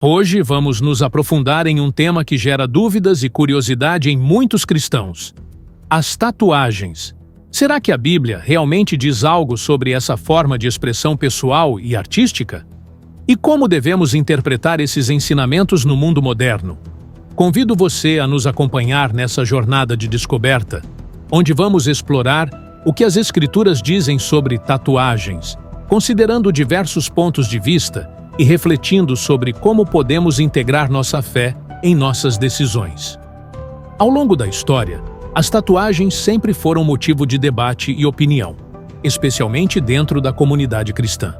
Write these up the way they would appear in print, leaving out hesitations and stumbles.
Hoje vamos nos aprofundar em um tema que gera dúvidas e curiosidade em muitos cristãos: as tatuagens. Será que a Bíblia realmente diz algo sobre essa forma de expressão pessoal e artística? E como devemos interpretar esses ensinamentos no mundo moderno? Convido você a nos acompanhar nessa jornada de descoberta, onde vamos explorar o que as Escrituras dizem sobre tatuagens, considerando diversos pontos de vista e refletindo sobre como podemos integrar nossa fé em nossas decisões. Ao longo da história, as tatuagens sempre foram motivo de debate e opinião, especialmente dentro da comunidade cristã.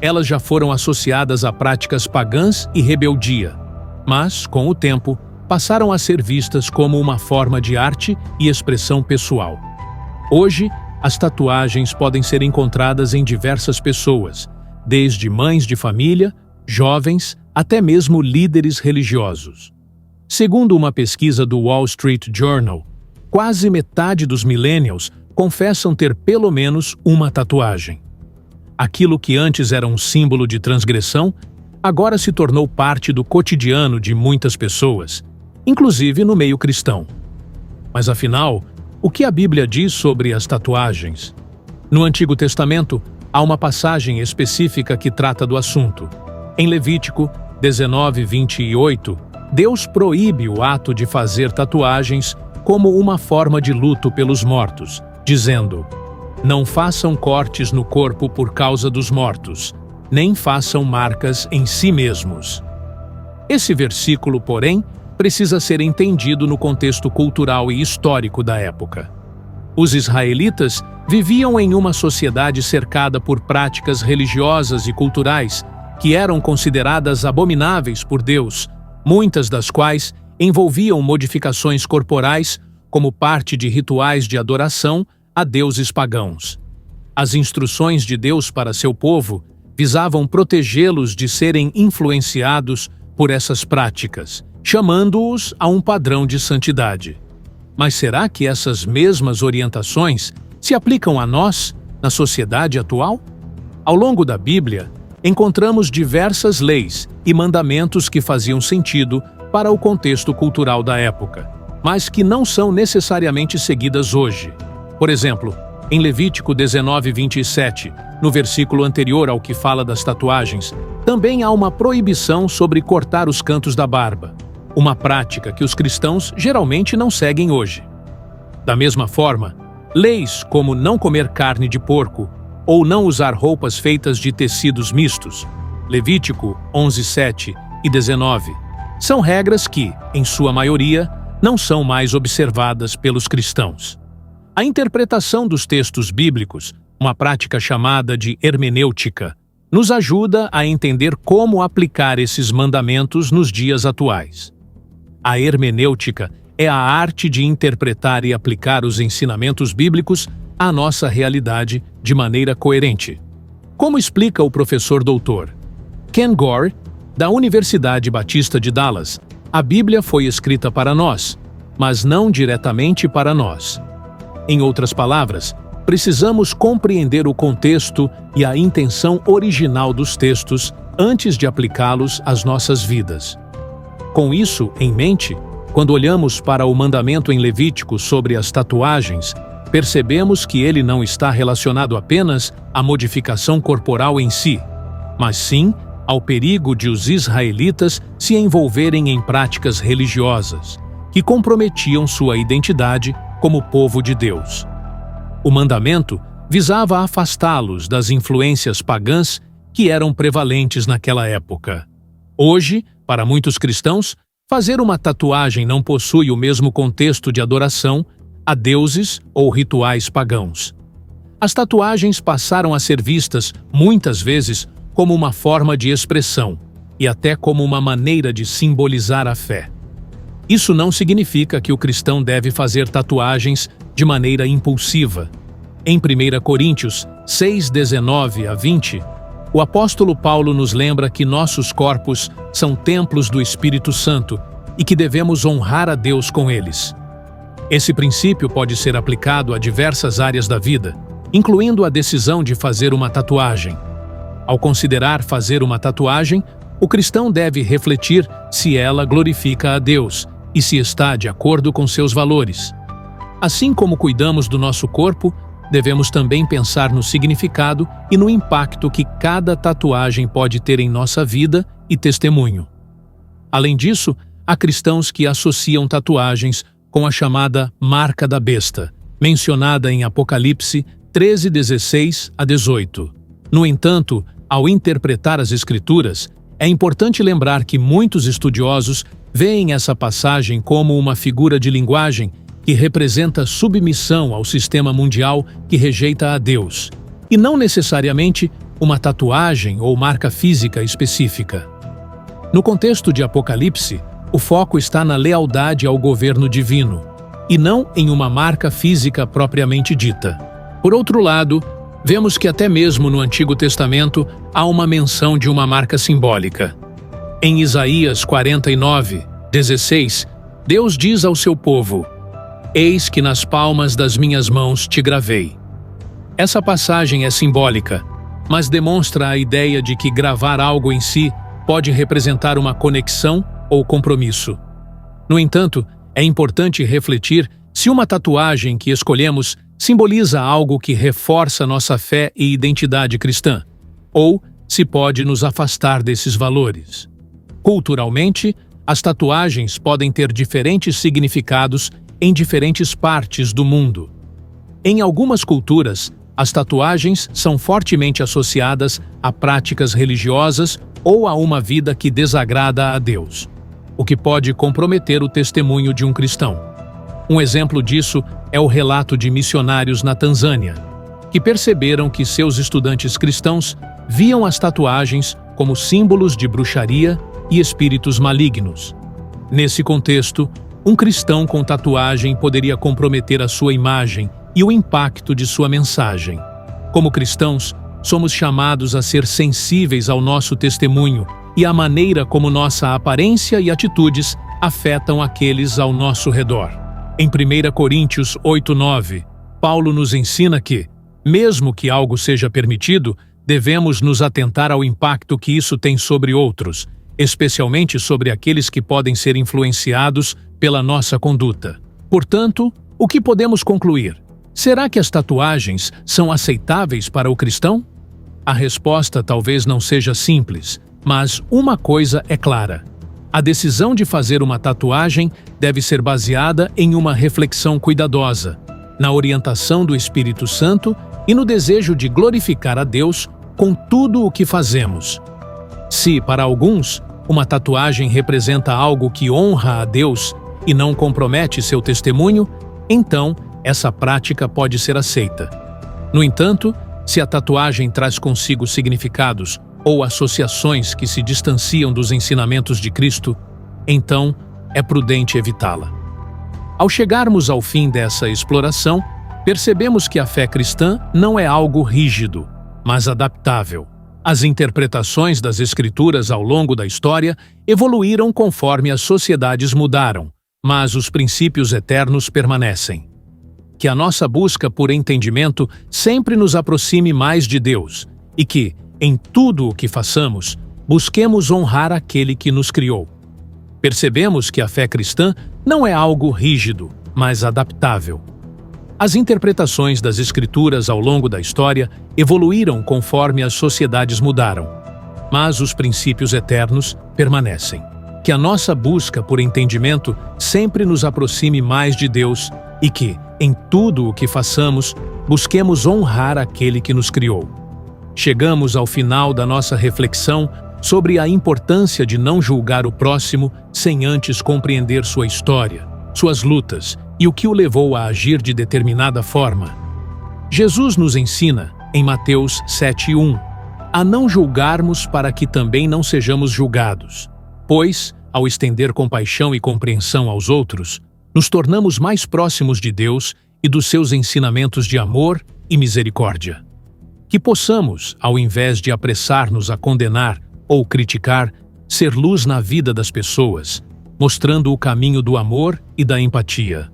Elas já foram associadas a práticas pagãs e rebeldia, mas, com o tempo, passaram a ser vistas como uma forma de arte e expressão pessoal. Hoje, as tatuagens podem ser encontradas em diversas pessoas, desde mães de família, jovens, até mesmo líderes religiosos. Segundo uma pesquisa do Wall Street Journal, quase metade dos millennials confessam ter pelo menos uma tatuagem. Aquilo que antes era um símbolo de transgressão, agora se tornou parte do cotidiano de muitas pessoas, inclusive no meio cristão. Mas afinal, o que a Bíblia diz sobre as tatuagens? No Antigo Testamento, há uma passagem específica que trata do assunto. Em Levítico 19:28, Deus proíbe o ato de fazer tatuagens como uma forma de luto pelos mortos, dizendo: "Não façam cortes no corpo por causa dos mortos, nem façam marcas em si mesmos." Esse versículo, porém, precisa ser entendido no contexto cultural e histórico da época. Os israelitas viviam em uma sociedade cercada por práticas religiosas e culturais que eram consideradas abomináveis por Deus, muitas das quais envolviam modificações corporais como parte de rituais de adoração a deuses pagãos. As instruções de Deus para seu povo visavam protegê-los de serem influenciados por essas práticas, chamando-os a um padrão de santidade. Mas será que essas mesmas orientações se aplicam a nós, na sociedade atual? Ao longo da Bíblia, encontramos diversas leis e mandamentos que faziam sentido para o contexto cultural da época, mas que não são necessariamente seguidas hoje. Por exemplo, em Levítico 19:27, no versículo anterior ao que fala das tatuagens, também há uma proibição sobre cortar os cantos da barba, uma prática que os cristãos geralmente não seguem hoje. Da mesma forma, leis como não comer carne de porco ou não usar roupas feitas de tecidos mistos, Levítico 11:7 e 19, são regras que, em sua maioria, não são mais observadas pelos cristãos. A interpretação dos textos bíblicos, uma prática chamada de hermenêutica, nos ajuda a entender como aplicar esses mandamentos nos dias atuais. A hermenêutica é a arte de interpretar e aplicar os ensinamentos bíblicos à nossa realidade de maneira coerente. Como explica o professor doutor Ken Gore, da Universidade Batista de Dallas, a Bíblia foi escrita para nós, mas não diretamente para nós. Em outras palavras, precisamos compreender o contexto e a intenção original dos textos antes de aplicá-los às nossas vidas. Com isso em mente, quando olhamos para o mandamento em Levítico sobre as tatuagens, percebemos que ele não está relacionado apenas à modificação corporal em si, mas sim ao perigo de os israelitas se envolverem em práticas religiosas, que comprometiam sua identidade como povo de Deus. O mandamento visava afastá-los das influências pagãs que eram prevalentes naquela época. Hoje, para muitos cristãos, fazer uma tatuagem não possui o mesmo contexto de adoração a deuses ou rituais pagãos. As tatuagens passaram a ser vistas, muitas vezes, como uma forma de expressão e até como uma maneira de simbolizar a fé. Isso não significa que o cristão deve fazer tatuagens de maneira impulsiva. Em 1 Coríntios 6:19-20, o apóstolo Paulo nos lembra que nossos corpos são templos do Espírito Santo e que devemos honrar a Deus com eles. Esse princípio pode ser aplicado a diversas áreas da vida, incluindo a decisão de fazer uma tatuagem. Ao considerar fazer uma tatuagem, O cristão deve refletir se ela glorifica a Deus e se está de acordo com seus valores. Assim como cuidamos do nosso corpo, devemos também pensar no significado e no impacto que cada tatuagem pode ter em nossa vida e testemunho. Além disso, há cristãos que associam tatuagens com a chamada marca da besta, mencionada em Apocalipse 13:16-18. No entanto, ao interpretar as Escrituras, é importante lembrar que muitos estudiosos veem essa passagem como uma figura de linguagem que representa submissão ao sistema mundial que rejeita a Deus, e não necessariamente uma tatuagem ou marca física específica. No contexto de Apocalipse, o foco está na lealdade ao governo divino, e não em uma marca física propriamente dita. Por outro lado, vemos que até mesmo no Antigo Testamento há uma menção de uma marca simbólica. Em Isaías 49:16, Deus diz ao seu povo: "Eis que nas palmas das minhas mãos te gravei." Essa passagem é simbólica, mas demonstra a ideia de que gravar algo em si pode representar uma conexão ou compromisso. No entanto, é importante refletir se uma tatuagem que escolhemos simboliza algo que reforça nossa fé e identidade cristã, ou se pode nos afastar desses valores. Culturalmente, as tatuagens podem ter diferentes significados em diferentes partes do mundo. Em algumas culturas, as tatuagens são fortemente associadas a práticas religiosas ou a uma vida que desagrada a Deus, o que pode comprometer o testemunho de um cristão. Um exemplo disso é o relato de missionários na Tanzânia, que perceberam que seus estudantes cristãos viam as tatuagens como símbolos de bruxaria e espíritos malignos. Nesse contexto, um cristão com tatuagem poderia comprometer a sua imagem e o impacto de sua mensagem. Como cristãos, somos chamados a ser sensíveis ao nosso testemunho e à maneira como nossa aparência e atitudes afetam aqueles ao nosso redor. Em 1 Coríntios 8:9, Paulo nos ensina que, mesmo que algo seja permitido, devemos nos atentar ao impacto que isso tem sobre outros, especialmente sobre aqueles que podem ser influenciados pela nossa conduta. Portanto, o que podemos concluir? Será que as tatuagens são aceitáveis para o cristão? A resposta talvez não seja simples, mas uma coisa é clara: a decisão de fazer uma tatuagem deve ser baseada em uma reflexão cuidadosa, na orientação do Espírito Santo e no desejo de glorificar a Deus com tudo o que fazemos. Se, para alguns, uma tatuagem representa algo que honra a Deus e não compromete seu testemunho, então essa prática pode ser aceita. No entanto, se a tatuagem traz consigo significados ou associações que se distanciam dos ensinamentos de Cristo, então é prudente evitá-la. Ao chegarmos ao fim dessa exploração, percebemos que a fé cristã não é algo rígido, mas adaptável. As interpretações das Escrituras ao longo da história evoluíram conforme as sociedades mudaram, mas os princípios eternos permanecem. Que a nossa busca por entendimento sempre nos aproxime mais de Deus e que, em tudo o que façamos, busquemos honrar aquele que nos criou. Percebemos que a fé cristã não é algo rígido, mas adaptável. As interpretações das Escrituras ao longo da história evoluíram conforme as sociedades mudaram, mas os princípios eternos permanecem. Que a nossa busca por entendimento sempre nos aproxime mais de Deus e que, em tudo o que façamos, busquemos honrar aquele que nos criou. Chegamos ao final da nossa reflexão sobre a importância de não julgar o próximo sem antes compreender sua história, suas lutas e o que o levou a agir de determinada forma. Jesus nos ensina, em Mateus 7:1, a não julgarmos para que também não sejamos julgados, pois, ao estender compaixão e compreensão aos outros, nos tornamos mais próximos de Deus e dos seus ensinamentos de amor e misericórdia. Que possamos, ao invés de apressar-nos a condenar ou criticar, ser luz na vida das pessoas, mostrando o caminho do amor e da empatia.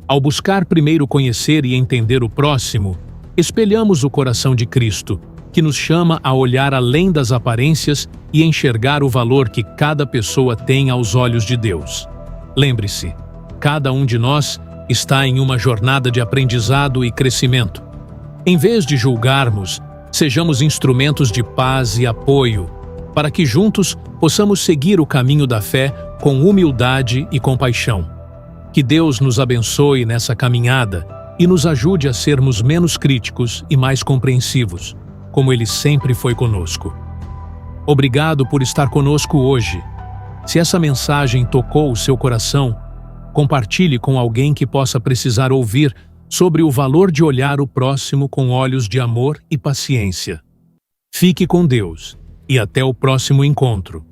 Ao buscar primeiro conhecer e entender o próximo, espelhamos o coração de Cristo que nos chama a olhar além das aparências e enxergar o valor que cada pessoa tem aos olhos de Deus. Lembre-se, cada um de nós está em uma jornada de aprendizado e crescimento. Em vez de julgarmos, sejamos instrumentos de paz e apoio, para que juntos possamos seguir o caminho da fé com humildade e compaixão. Que Deus nos abençoe nessa caminhada e nos ajude a sermos menos críticos e mais compreensivos, como Ele sempre foi conosco. Obrigado por estar conosco hoje. Se essa mensagem tocou o seu coração, compartilhe com alguém que possa precisar ouvir sobre o valor de olhar o próximo com olhos de amor e paciência. Fique com Deus e até o próximo encontro.